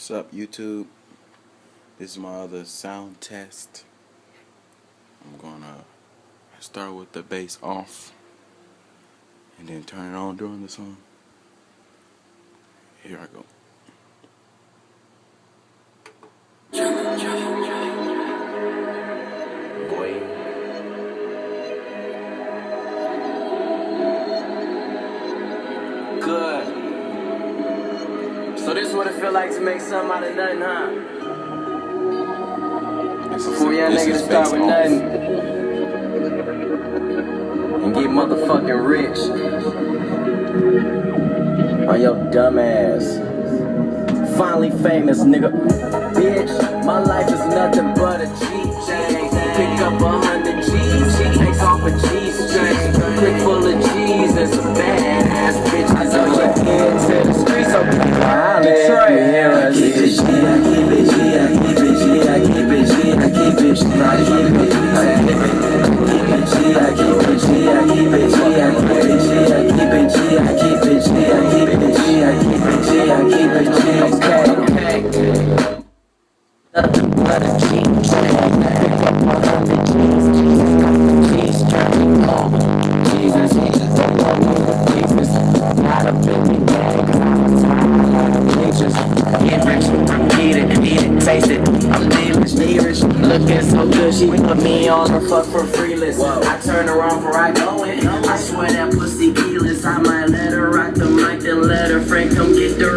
What's up, YouTube? This is my other sound test. I'm gonna start with the bass off and then turn it on during the song. Here I go. Good. So this is what it feel like to make something out of nothing, huh? Before y'all niggas start with nothing and get motherfucking rich on your dumb ass. Finally famous, nigga. Bitch, my life is nothing but a G-chain. Pick up 100 G's, she takes off a G-string. Click full of G's and some badass bitch. I know you're into the streets, so keep on Detroit. I keep it G, I keep it G, I keep it G, I keep it G, I keep it G, I keep it G, I keep it G, I keep it G, I keep it G, I keep it G, I keep it G, I keep it G, I keep it G, I keep it G, I keep it G, okay. Nothing but a G-chain. Pick up 100 G's, Jesus got the G's turning over. Jesus, Jesus, not a big bag, cause I was smiling on the pictures. Get rich, eat it, taste it. I'm devilish, looking so good, she put me on the fuck for free list. I turn her on before I go in. I swear that pussy keyless. I might let her rock the mic, then let her friend come get the